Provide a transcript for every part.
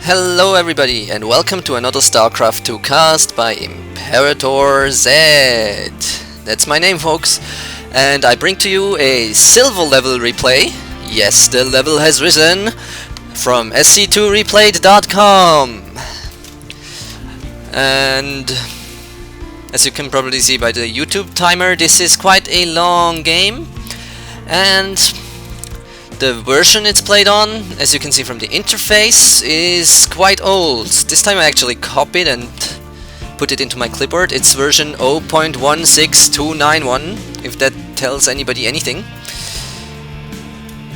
Hello everybody and welcome to another StarCraft 2 cast by Imperator Z. That's my name, folks, and I bring to you a silver level replay. Yes, the level has risen from sc2replayed.com. And as you can probably see by the YouTube timer, this is quite a long game, and the version it's played on, as you can see from the interface, is quite old. This time I actually copied and put it into my clipboard. It's version 0.16291, if that tells anybody anything.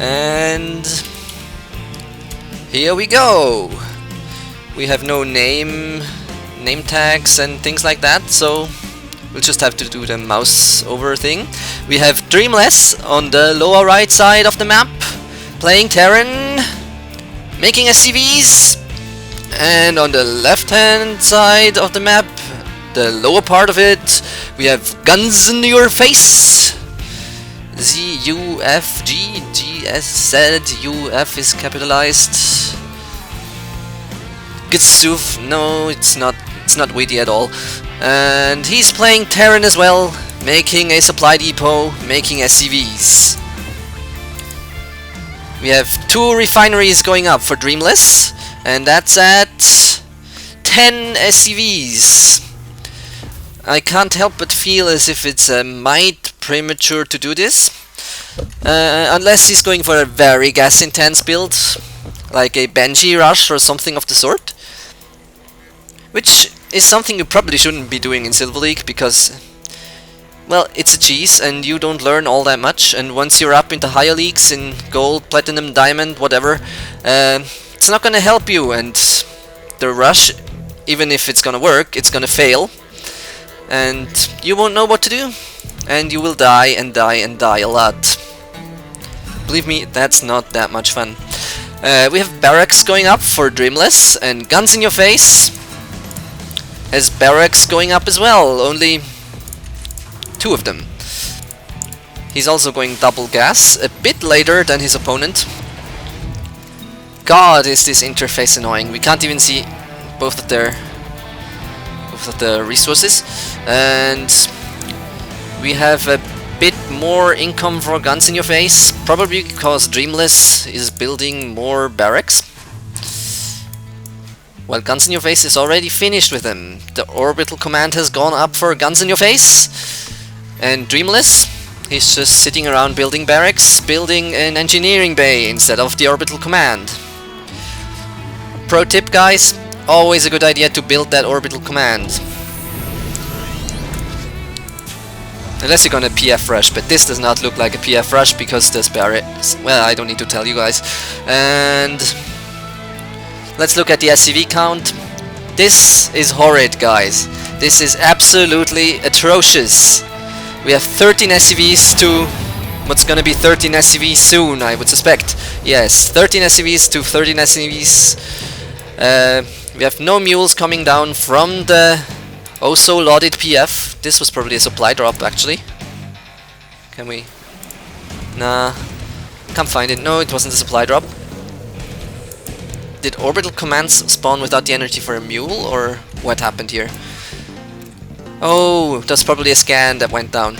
And here we go. We have no name tags and things like that, so we'll just have to do the mouse over thing. We have Dreamless on the lower right side of the map, playing Terran, making SCVs, and on the left hand side of the map, the lower part of it, we have GunZnUrFace. Z-U-F-G, G-S-Z-U-F is capitalized. Gitsuf, no, it's not witty at all. And he's playing Terran as well, making a supply depot, making SCVs. We have 2 refineries going up for Dreamless, and that's at 10 SCVs. I can't help but feel as if it's a mite premature to do this, unless he's going for a very gas-intense build, like a Benji rush or something of the sort. Which is something you probably shouldn't be doing in Silver League, because, well, it's a cheese and you don't learn all that much, and once you're up into higher leagues in gold, platinum, diamond, whatever, it's not gonna help you, and the rush, even if it's gonna work, it's gonna fail, and you won't know what to do, and you will die and die and die a lot. Believe me, that's not that much fun. We have barracks going up for Dreamless, and GunZnUrFace has barracks going up as well, only 2 of them. He's also going double gas, a bit later than his opponent. God, is this interface annoying. We can't even see both of the resources. And we have a bit more income for GunZnUrFace, probably because Dreamless is building more barracks. Well, GunZnUrFace is already finished with them. The orbital command has gone up for GunZnUrFace, and Dreamless, he's just sitting around building barracks, building an engineering bay instead of the orbital command. Pro tip, guys, always a good idea to build that orbital command. Unless you're gonna PF rush, but this does not look like a PF rush because there's barracks. Well, I don't need to tell you guys. And let's look at the SCV count. This is horrid, guys. This is absolutely atrocious. We have 13 SCVs to what's gonna be 13 SCVs soon, I would suspect. Yes, 13 SCVs to 13 SCVs. We have no mules coming down from the oh-so lauded PF. This was probably a supply drop, actually. Can we? Nah, can't find it. No, it wasn't a supply drop. Did orbital commands spawn without the energy for a mule, or what happened here? Oh, that's probably a scan that went down.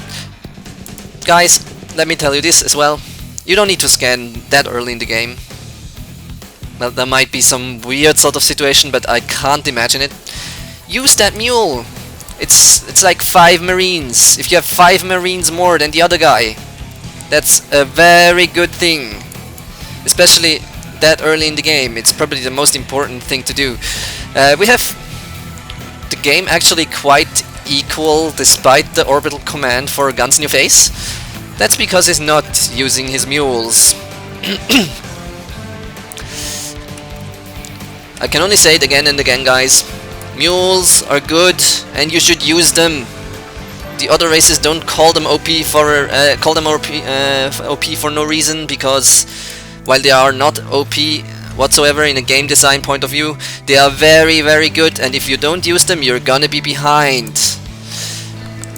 Guys, let me tell you this as well. You don't need to scan that early in the game. Well, there might be some weird sort of situation, but I can't imagine it. Use that mule! It's like 5 marines. If you have 5 marines more than the other guy, that's a very good thing. Especially that early in the game. It's probably the most important thing to do. We have the game actually quite equal despite the orbital command for GunZnUrFace. That's because he's not using his mules. I can only say it again and again, guys. Mules are good and you should use them. The other races don't call them OP for OP for no reason, because while they are not OP whatsoever in a game design point of view, they are very, very good, and if you don't use them, you're gonna be behind.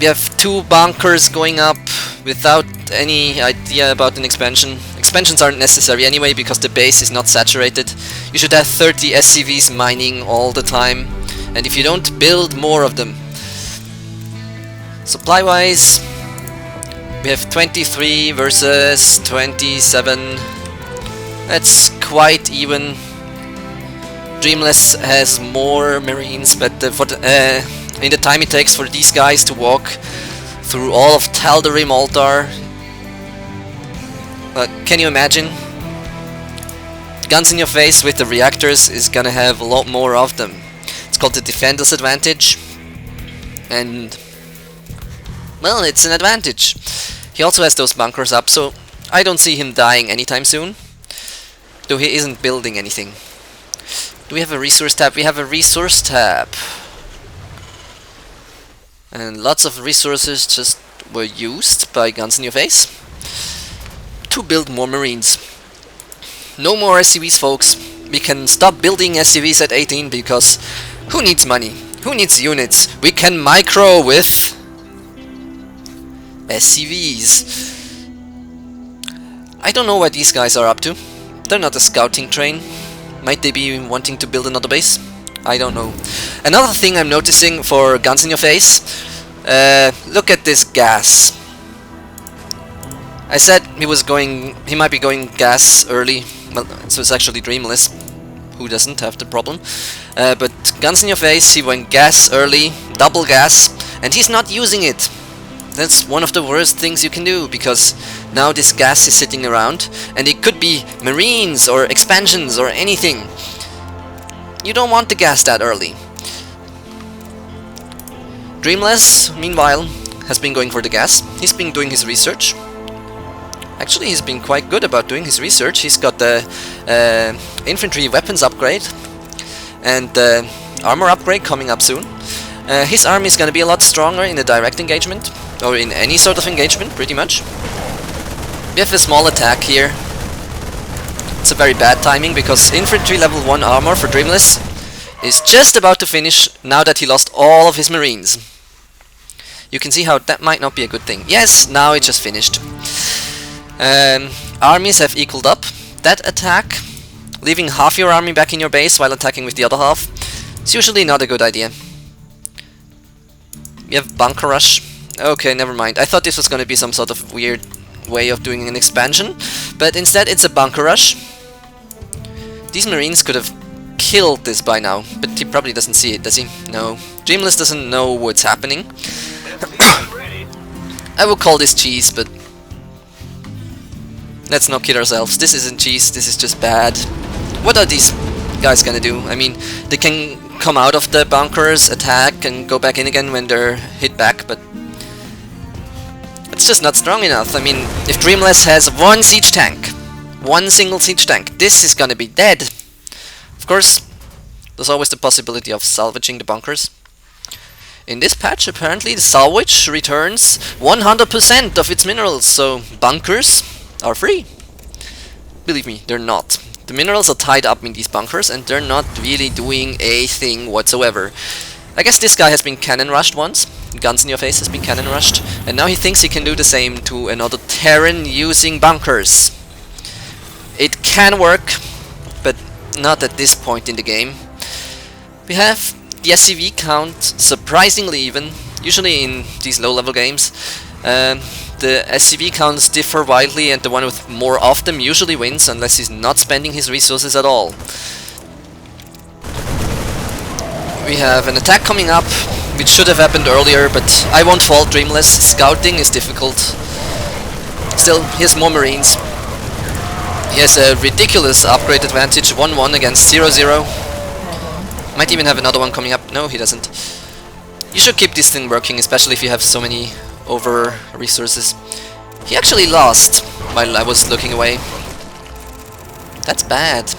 We have 2 bunkers going up without any idea about an expansion. expansions aren't necessary anyway because the base is not saturated. You should have 30 SCVs mining all the time, and if you don't, build more of them. Supply wise, we have 23 versus 27. That's quite even. Dreamless has more marines, but in the time it takes for these guys to walk through all of Tal'Darim Altar, can you imagine? GunZnUrFace with the reactors is gonna have a lot more of them. It's called the Defender's Advantage, and well, it's an advantage. He also has those bunkers up, so I don't see him dying anytime soon, though he isn't building anything. Do we have a resource tab? We have a resource tab. And lots of resources just were used by GunZnUrFace to build more marines. No more SCVs, folks. We can stop building SCVs at 18 because who needs money? Who needs units? We can micro with SCVs. I don't know what these guys are up to. They're not a scouting train. Might they be wanting to build another base? I don't know. Another thing I'm noticing for GunZnUrFace, look at this gas. I said he might be going gas early. Well, so it's actually Dreamless, who doesn't have the problem. But GunZnUrFace, he went gas early, double gas, and he's not using it. That's one of the worst things you can do, because now this gas is sitting around, and it could be marines or expansions or anything. You don't want the gas that early. Dreamless, meanwhile, has been going for the gas. He's been doing his research. Actually, he's been quite good about doing his research. He's got the infantry weapons upgrade and the armor upgrade coming up soon. His army is going to be a lot stronger in a direct engagement, or in any sort of engagement, pretty much. We have a small attack here. It's a very bad timing, because infantry level 1 armor for Dreamless is just about to finish now that he lost all of his marines. You can see how that might not be a good thing. Yes, now it just finished. Armies have equaled up. That attack, leaving half your army back in your base while attacking with the other half, is usually not a good idea. We have bunker rush. Okay, never mind. I thought this was going to be some sort of weird way of doing an expansion, but instead it's a bunker rush. These marines could have killed this by now, but he probably doesn't see it, does he? No. Dreamless doesn't know what's happening. I would call this cheese, but let's not kid ourselves. This isn't cheese, this is just bad. What are these guys gonna do? I mean, they can come out of the bunkers, attack, and go back in again when they're hit back, but it's just not strong enough. I mean, if Dreamless has one siege tank, one single siege tank, this is gonna be dead. Of course, there's always the possibility of salvaging the bunkers. In this patch, apparently, the salvage returns 100% of its minerals, so bunkers are free. Believe me, they're not. The minerals are tied up in these bunkers, and they're not really doing a thing whatsoever. I guess this guy has been cannon rushed once. GunZnUrFace has been cannon rushed, and now he thinks he can do the same to another Terran using bunkers. It can work, but not at this point in the game. We have the SCV count surprisingly even. Usually in these low-level games, the SCV counts differ widely, and the one with more of them usually wins, unless he's not spending his resources at all. We have an attack coming up, which should have happened earlier, but I won't fault Dreamless. Scouting is difficult. Still, he has more marines. He has a ridiculous upgrade advantage, 1-1 against 0-0. Might even have another one coming up. No, he doesn't. You should keep this thing working, especially if you have so many over resources. He actually lost while I was looking away. That's bad.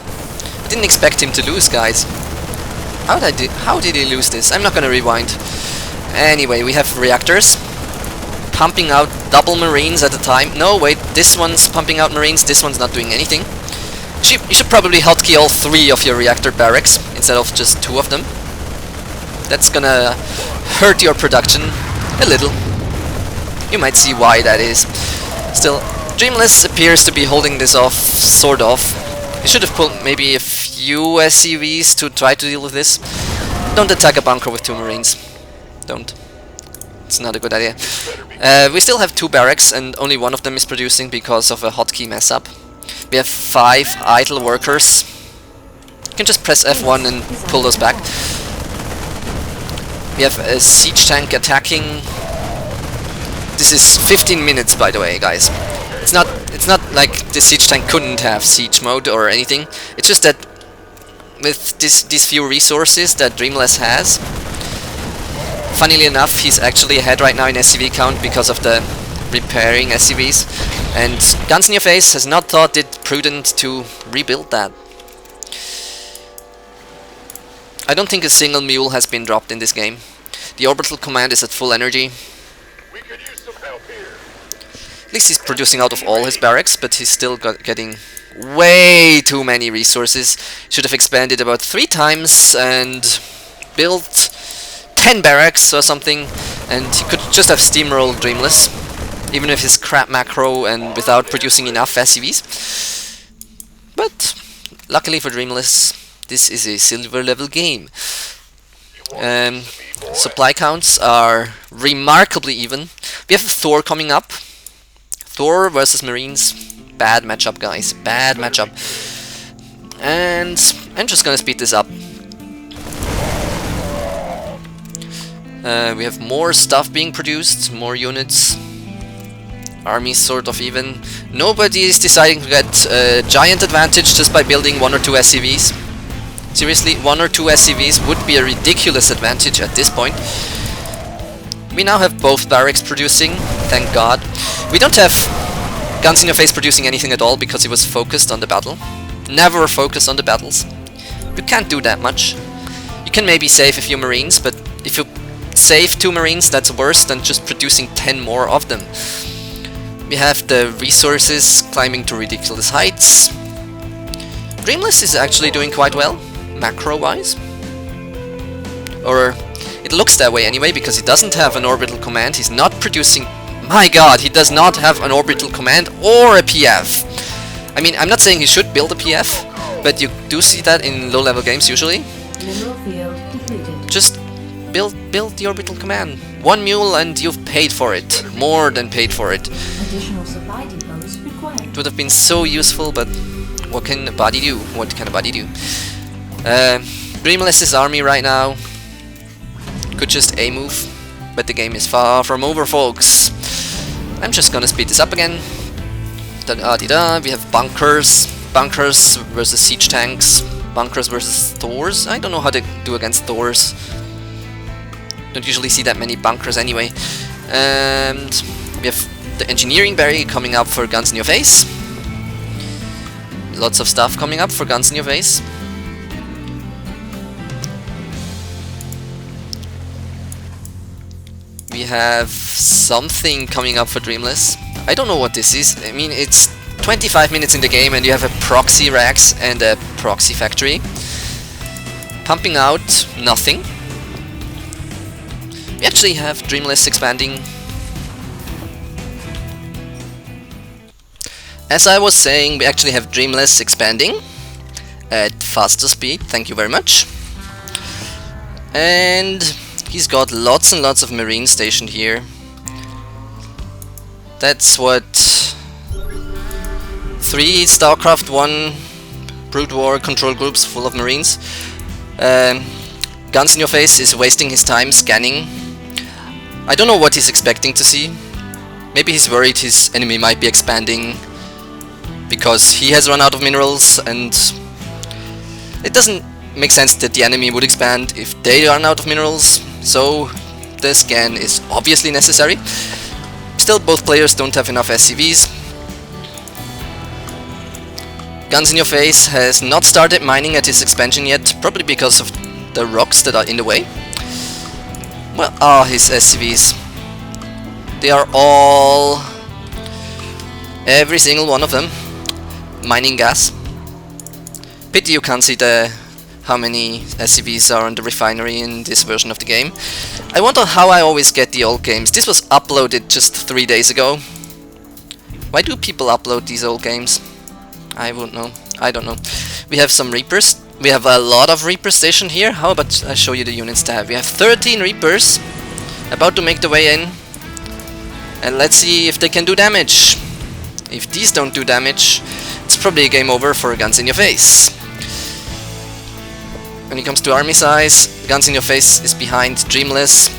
I didn't expect him to lose, guys. How did he lose this? I'm not gonna rewind. Anyway, we have reactors pumping out double marines at a time. No, wait, this one's pumping out marines, this one's not doing anything. You should probably hotkey all 3 of your reactor barracks instead of just 2 of them. That's gonna hurt your production a little. You might see why that is. Still, Dreamless appears to be holding this off, sort of. He should have pulled maybe a few SCVs to try to deal with this. Don't attack a bunker with 2 Marines. Don't. It's not a good idea. We still have 2 barracks and only one of them is producing because of a hotkey mess up. We have 5 idle workers. You can just press F1 and pull those back. We have a siege tank attacking. This is 15 minutes, by the way, guys. It's not like the siege tank couldn't have siege mode or anything. It's just that with these few resources that Dreamless has, funnily enough, he's actually ahead right now in SCV count because of the repairing SCVs, and GunZnUrFace has not thought it prudent to rebuild that. I don't think a single mule has been dropped in this game. The orbital command is at full energy. We could use some help here. At least he's producing out of all his barracks, but he's still getting way too many resources. Should have expanded about 3 times and built 10 barracks or something, and he could just have steamrolled Dreamless, even with his crap macro and without producing enough SCVs. But luckily for Dreamless, this is a silver level game. Supply counts are remarkably even. We have Thor coming up. Thor versus Marines. Bad matchup, guys. Bad matchup. And I'm just gonna speed this up. We have more stuff being produced, more units. Army's sort of even. Nobody is deciding to get a giant advantage just by building 1 or 2 SCVs. Seriously, 1 or 2 SCVs would be a ridiculous advantage at this point. We now have both barracks producing, thank God. We don't have GunZnUrFace producing anything at all because he was focused on the battle. Never focus on the battles. You can't do that much. You can maybe save a few Marines, but if you save 2 Marines, that's worse than just producing 10 more of them. We have the resources climbing to ridiculous heights. Dreamless is actually doing quite well, macro-wise. Or it looks that way anyway, because he doesn't have an orbital command. He's not producing... My god, he does not have an orbital command or a PF. I mean, I'm not saying he should build a PF, but you do see that in low-level games usually. Just build the orbital command. 1 mule and you've paid for it. More than paid for it. Additional supply depots required. It would have been so useful, but what can a body do? What can a body do? Dreamless's army right now could just A-move, but the game is far from over, folks. I'm just gonna speed this up again. Da-da-di-da. We have bunkers. Bunkers versus siege tanks. Bunkers versus Thors. I don't know how to do against Thors. Don't usually see that many bunkers anyway. And we have the engineering barrier coming up for GunZnUrFace. Lots of stuff coming up for GunZnUrFace. We have something coming up for Dreamless. I don't know what this is. I mean, it's 25 minutes in the game and you have a proxy racks and a proxy factory. Pumping out nothing. We actually have Dreamless expanding. As I was saying, we actually have Dreamless expanding at faster speed, thank you very much. And he's got lots and lots of Marines stationed here. That's what 3 StarCraft 1 Brood War control groups full of Marines. GunZnUrFace is wasting his time scanning. I don't know what he's expecting to see. Maybe he's worried his enemy might be expanding because he has run out of minerals, and it doesn't make sense that the enemy would expand if they run out of minerals, so the scan is obviously necessary. Still, both players don't have enough SCVs. GunZnUrFace has not started mining at his expansion yet, probably because of the rocks that are in the way. Well, his SCVs. They are all... every single one of them mining gas. Pity you can't see how many SCVs are on the refinery in this version of the game. I wonder how I always get the old games. This was uploaded just 3 days ago. Why do people upload these old games? I won't know. I don't know. We have some Reapers. We have a lot of Reapers stationed here. How about I show you the units tab? We have 13 Reapers about to make the way in. And let's see if they can do damage. If these don't do damage, it's probably a game over for GunZnUrFace. When it comes to army size, GunZnUrFace is behind Dreamless.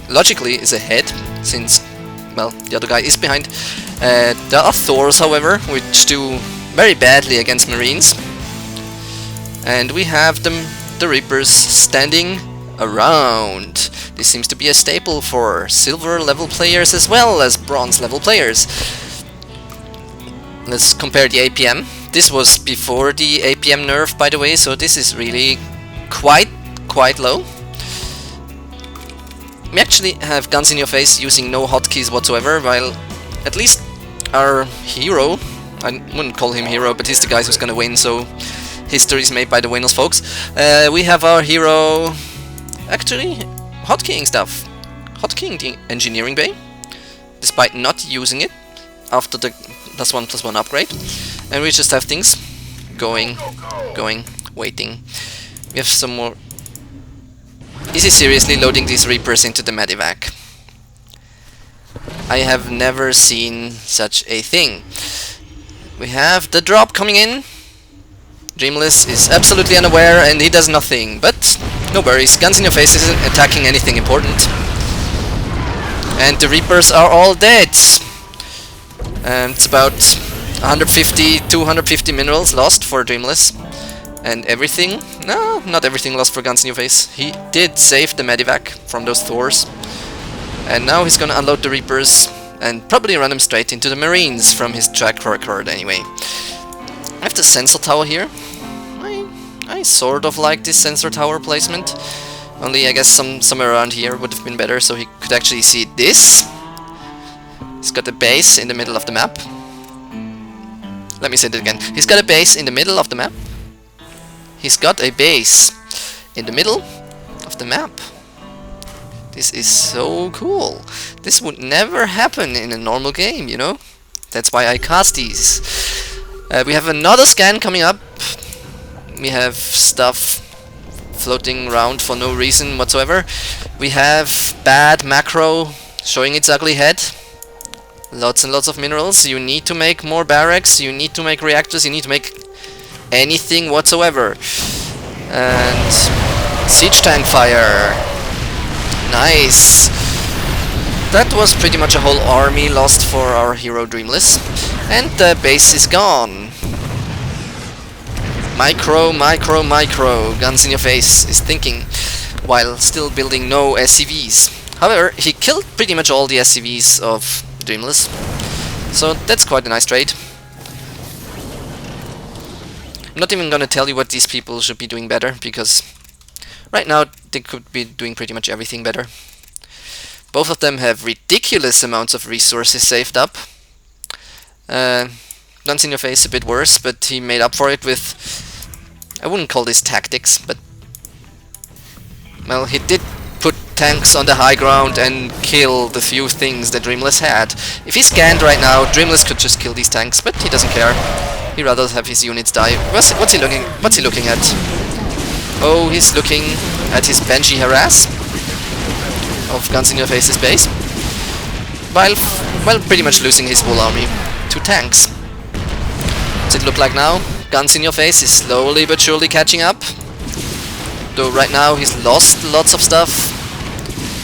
Logically is ahead, since, well, the other guy is behind. There are Thors, however, which do very badly against Marines. And we have the Reapers standing around. This seems to be a staple for silver level players as well as bronze level players. Let's compare the APM. This was before the APM nerf, by the way, so this is really quite low. We actually have GunZnUrFace using no hotkeys whatsoever, while at least our hero, I wouldn't call him hero, but he's the guy who's gonna win, so history is made by the winners, folks. We have our hero actually hotkeying stuff. Hotkeying the engineering bay, despite not using it after the +1/+1 upgrade. And we just have things going, waiting. We have some more. Is he seriously loading these Reapers into the Medivac? I have never seen such a thing. We have the drop coming in. Dreamless is absolutely unaware and he does nothing, but no worries, GunZnUrFace isn't attacking anything important. And the Reapers are all dead. And it's about 150, 250 minerals lost for Dreamless. And everything? No, not everything lost for GunZnUrFace. He did save the Medivac from those Thors. And now he's gonna unload the Reapers and probably run them straight into the Marines from his track record anyway. I have the sensor tower here. I sort of like this sensor tower placement. Only I guess somewhere around here would have been better so he could actually see this. He's got a base in the middle of the map. Let me say that again. He's got a base in the middle of the map. He's got a base in the middle of the map. This is so cool. This would never happen in a normal game, you know? That's why I cast these. We have another scan coming up. We have stuff floating around for no reason whatsoever. We have bad macro showing its ugly head. Lots and lots of minerals. You need to make more barracks, you need to make reactors, you need to make anything whatsoever. And siege tank fire. Nice. That was pretty much a whole army lost for our hero Dreamless. And the base is gone. Micro. GunZnUrFace is thinking while still building no SCVs. However, he killed pretty much all the SCVs of Dreamless. So that's quite a nice trade. I'm not even gonna tell you what these people should be doing better, because right now they could be doing pretty much everything better. Both of them have ridiculous amounts of resources saved up. GunZnUrFace a bit worse, but he made up for it with, I wouldn't call this tactics, but well, he did put tanks on the high ground and kill the few things that Dreamless had. If he scanned right now, Dreamless could just kill these tanks, but he doesn't care. He'd rather have his units die. What's he looking at? Oh, he's looking at his Banshee harass of GunZnUrFace's base, while pretty much losing his whole army to tanks. What's it look like now? GunZnUrFace is slowly but surely catching up. Though right now he's lost lots of stuff.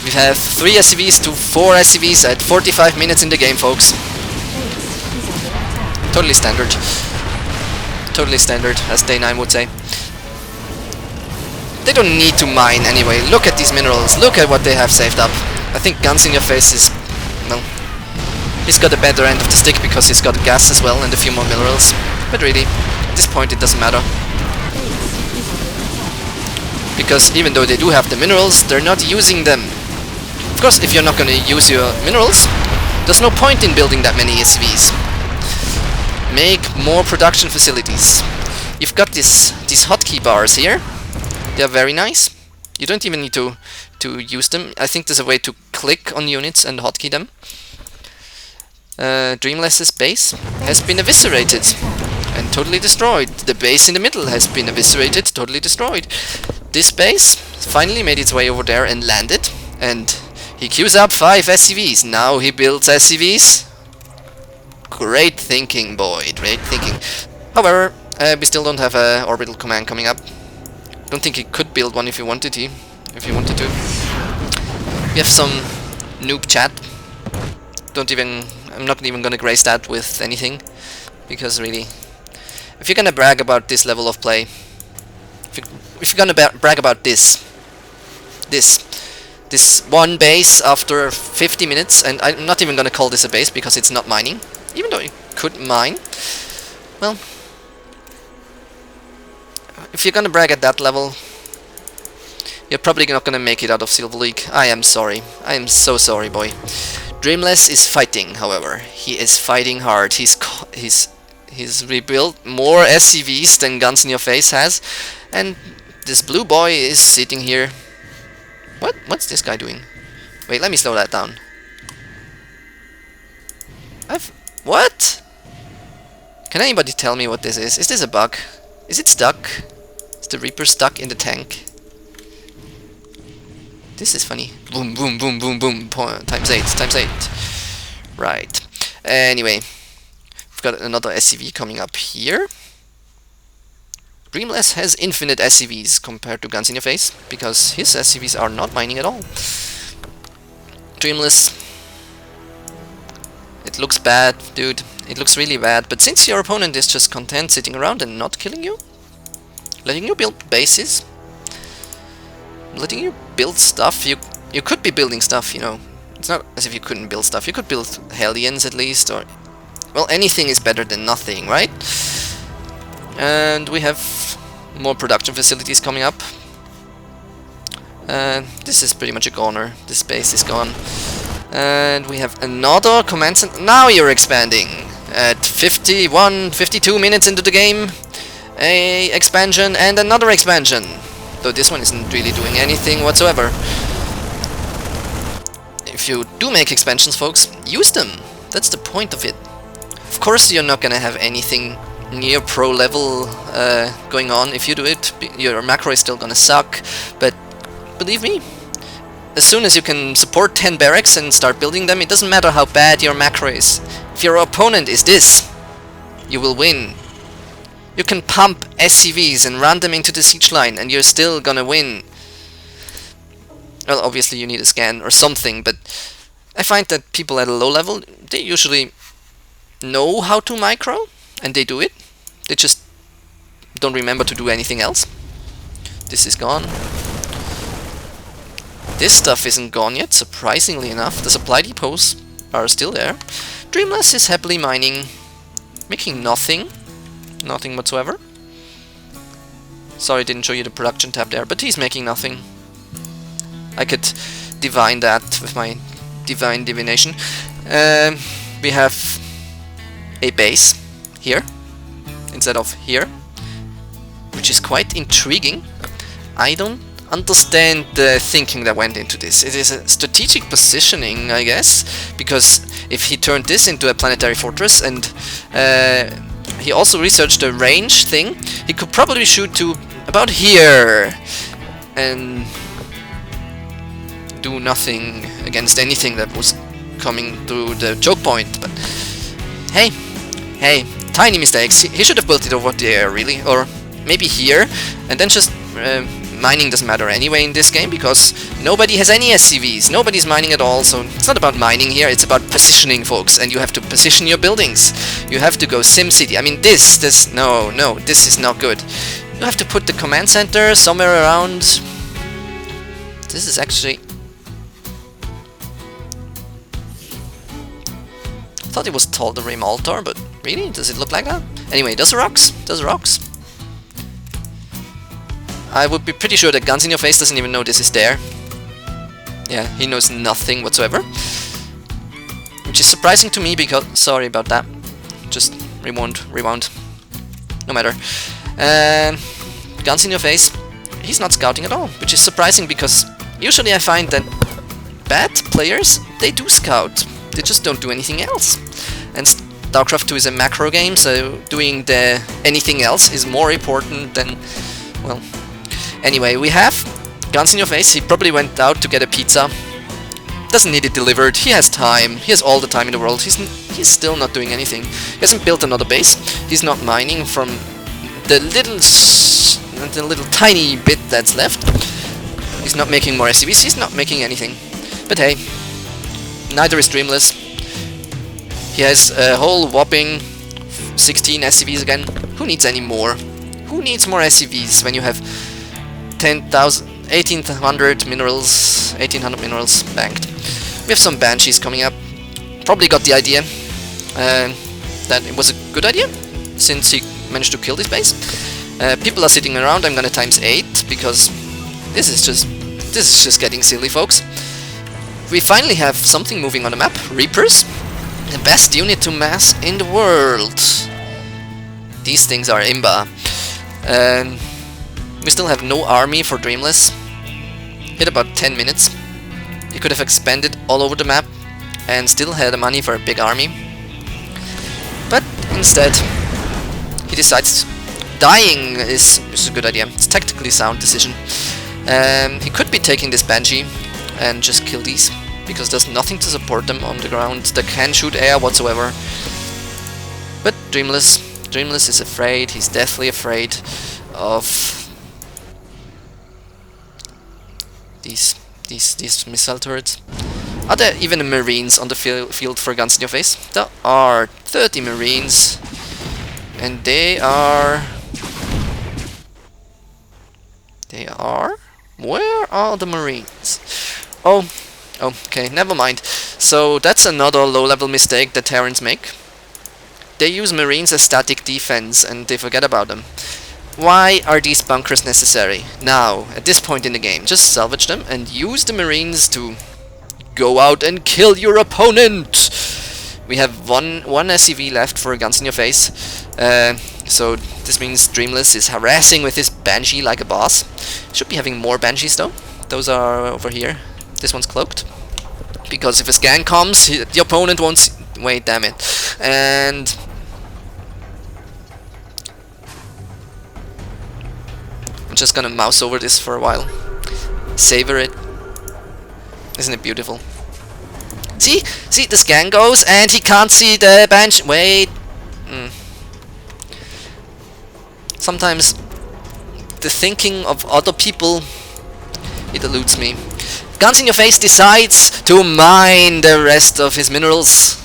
We have 3 SCVs to 4 SCVs at 45 minutes in the game, folks. Totally standard. Totally standard, as Day 9 would say. They don't need to mine anyway. Look at these minerals. Look at what they have saved up. I think GunZnUrFace is, well, he's got a better end of the stick because he's got gas as well and a few more minerals. But really, at this point it doesn't matter. Because even though they do have the minerals, they're not using them. Of course, if you're not going to use your minerals, there's no point in building that many SCVs. Make more production facilities. You've got these hotkey bars here. They're very nice. You don't even need to use them. I think there's a way to click on units and hotkey them. Dreamless's base has been eviscerated and totally destroyed. The base in the middle has been eviscerated, totally destroyed. This base finally made its way over there and landed, and he queues up 5 SCVs. Now he builds SCVs. Great thinking, boy, great thinking. However, we still don't have a orbital command coming up. Don't think he could build one if he wanted to. We have some noob chat. I'm not even gonna grace that with anything, because really, if you're gonna brag about this level of play, if you're gonna brag about this one base after 50 minutes, and I'm not even gonna call this a base because it's not mining, even though it could mine. Well, if you're gonna brag at that level, you're probably not gonna make it out of Silver League. I am sorry. I am so sorry, boy. Dreamless is fighting, however. He is fighting hard. He's rebuilt more SCVs than GunZnUrFace has, and this blue boy is sitting here. What's this guy doing? Wait, let me slow that down. What? Can anybody tell me what this is? Is this a bug? Is it stuck? Is the Reaper stuck in the tank? This is funny. Boom, boom, boom, boom, boom. Times 8, times 8. Right. Anyway, we've got another SCV coming up here. Dreamless has infinite SCVs compared to GunZnUrFace, because his SCVs are not mining at all. Dreamless, it looks bad, dude. It looks really bad. But since your opponent is just content sitting around and not killing you, letting you build bases, letting you build stuff, you could be building stuff, you know. It's not as if you couldn't build stuff. You could build Hellions at least, or... well, anything is better than nothing, right? And we have more production facilities coming up. This is pretty much a goner. This base is gone. And we have another command center. Now you're expanding! At 51, 52 minutes into the game, a expansion and another expansion. Though this one isn't really doing anything whatsoever. If you do make expansions, folks, use them. That's the point of it. Of course you're not gonna have anything near pro level going on if you do it. Your macro is still gonna suck, but believe me, as soon as you can support 10 barracks and start building them, it doesn't matter how bad your macro is. If your opponent is this, you will win. You can pump SCVs and run them into the siege line and you're still gonna win. Well, obviously you need a scan or something, but I find that people at a low level, they usually know how to micro, and they do it. They just don't remember to do anything else. This is gone. This stuff isn't gone yet, surprisingly enough. The supply depots are still there. Dreamless is happily mining, making nothing. Nothing whatsoever. Sorry, I didn't show you the production tab there, but he's making nothing. I could divine that with my divine divination. We have a base here instead of here, which is quite intriguing. I don't understand the thinking that went into this. It is a strategic positioning, I guess, because if he turned this into a planetary fortress and he also researched the range thing, he could probably shoot to about here and do nothing against anything that was coming through the choke point. But hey, tiny mistakes. He should have built it over there, really, or maybe here, and then just mining doesn't matter anyway in this game, because nobody has any SCVs, nobody's mining at all, so it's not about mining here, it's about positioning, folks, and you have to position your buildings. You have to go SimCity. I mean, this is not good. You have to put the command center somewhere around. This is actually... I thought it was called the Rim Altar, but really? Does it look like that? Anyway, does the rocks. I would be pretty sure that GunZnUrFace doesn't even know this is there. Yeah, he knows nothing whatsoever. Which is surprising to me because... Sorry about that. Just rewound. No matter. GunZnUrFace, he's not scouting at all. Which is surprising because usually I find that bad players, they do scout. They just don't do anything else. And StarCraft 2 is a macro game, so doing the anything else is more important than, well... Anyway, we have GunZnUrFace. He probably went out to get a pizza. Doesn't need it delivered. He has time. He has all the time in the world. He's still not doing anything. He hasn't built another base. He's not mining from the little tiny bit that's left. He's not making more SCVs. He's not making anything. But hey, neither is Dreamless. He has a whole whopping 16 SCVs again. Who needs any more? Who needs more SCVs when you have 1800 minerals banked? We have some Banshees coming up. Probably got the idea that it was a good idea, since he managed to kill this base. People are sitting around. I'm gonna times 8 because this is just getting silly, folks. We finally have something moving on the map. Reapers, the best unit to mass in the world. These things are imba. We still have no army for Dreamless. Hit about 10 minutes. He could have expanded all over the map and still had the money for a big army. But instead, he decides dying is a good idea. It's a tactically sound decision. He could be taking this Banshee and just kill these, because there's nothing to support them on the ground that can shoot air whatsoever. But Dreamless is afraid. He's deathly afraid of these missile turrets. Are there even Marines on the field for GunZnUrFace? There are 30 Marines, and they are... Where are the Marines? Oh, okay, never mind. So that's another low-level mistake that Terrans make. They use Marines as static defense, and they forget about them. Why are these bunkers necessary? Now, at this point in the game, just salvage them and use the Marines to go out and kill your opponent! We have one SCV left for GunZnUrFace, so this means Dreamless is harassing with his Banshee like a boss. Should be having more Banshees though. Those are over here. This one's cloaked, because if a scan comes, the opponent won't wait, damn it. And I'm just gonna mouse over this for a while. Savor it. Isn't it beautiful? See, the scan goes and he can't see the bench. Wait. Sometimes the thinking of other people, it eludes me. GunZnUrFace decides to mine the rest of his minerals.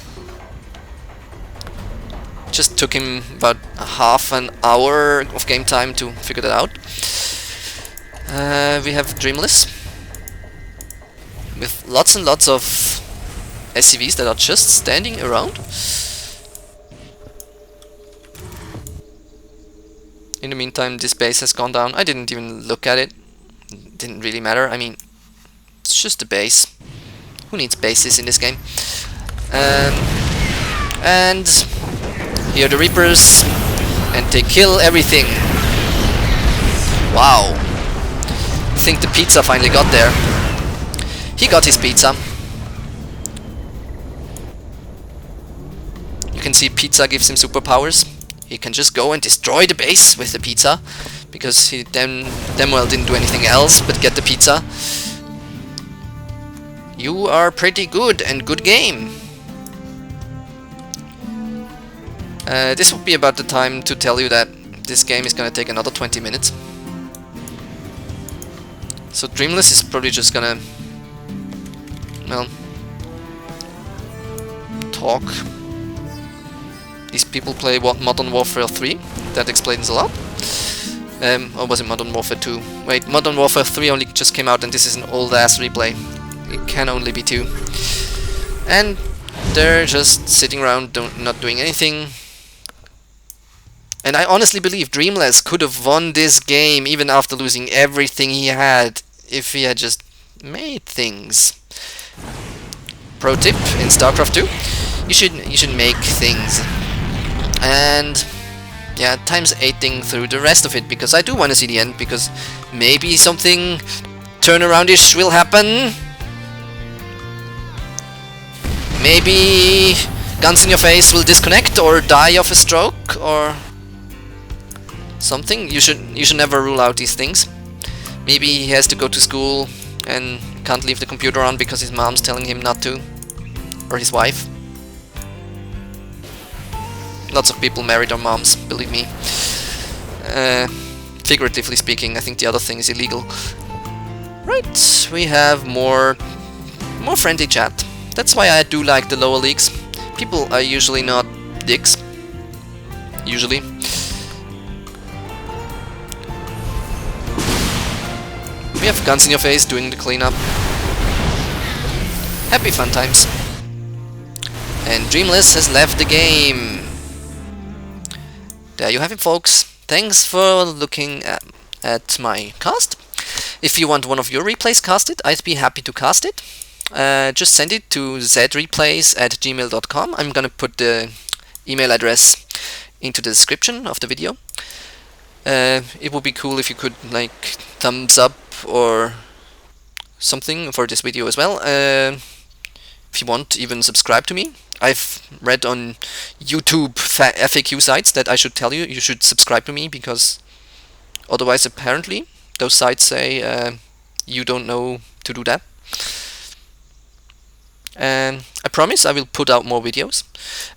Just took him about half an hour of game time to figure that out. We have Dreamless with lots and lots of SCVs that are just standing around. In the meantime, this base has gone down. I didn't even look at it. Didn't really matter. I mean, it's just a base. Who needs bases in this game? And here are the Reapers, and they kill everything. Wow. I think the pizza finally got there. He got his pizza. You can see pizza gives him superpowers. He can just go and destroy the base with the pizza, because he damn well didn't do anything else but get the pizza. You are pretty good, and good game. This would be about the time to tell you that this game is gonna take another 20 minutes. So Dreamless is probably just gonna, well, talk. These people play Modern Warfare 3. That explains a lot. Or was it Modern Warfare 2? Wait, Modern Warfare 3 only just came out, and this is an old ass replay. It can only be 2. And they're just sitting around not doing anything. And I honestly believe Dreamless could have won this game even after losing everything he had, if he had just made things. Pro tip in StarCraft 2: you should make things. And yeah, times 8ing through the rest of it, because I do want to see the end, because maybe something turnaroundish will happen. Maybe GunZnUrFace will disconnect or die of a stroke or something. You should never rule out these things. Maybe he has to go to school and can't leave the computer on because his mom's telling him not to, or his wife. Lots of people marry their moms, believe me. Figuratively speaking, I think the other thing is illegal. Right, we have more friendly chat. That's why I do like the lower leagues. People are usually not dicks. Usually. We have GunZnUrFace doing the cleanup. Happy fun times. And Dreamless has left the game. There you have it, folks. Thanks for looking at my cast. If you want one of your replays casted, I'd be happy to cast it. Just send it to zreplays@gmail.com. I'm gonna put the email address into the description of the video. It would be cool if you could like thumbs up or something for this video as well. If you want, even subscribe to me. I've read on YouTube FAQ sites that I should tell you should subscribe to me, because otherwise apparently those sites say you don't know to do that. I promise I will put out more videos,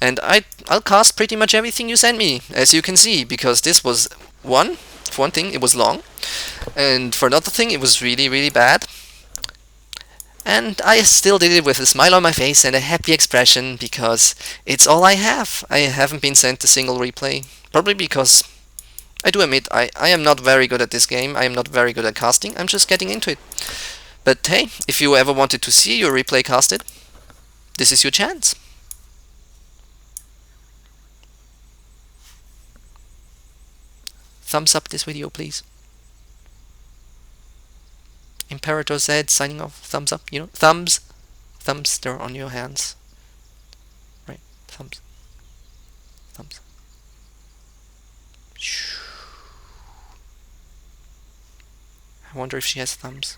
and I'll cast pretty much everything you send me, as you can see, because this was for one thing it was long, and for another thing it was really bad. And I still did it with a smile on my face and a happy expression, because it's all I have. I haven't been sent a single replay, probably because I do admit I am not very good at this game. I am not very good at casting. I'm just getting into it. But hey, if you ever wanted to see your replay casted, this is your chance. Thumbs up this video, please. Imperator Z signing off. Thumbs up, you know, thumbs, they're on your hands, right? Thumbs. I wonder if she has thumbs.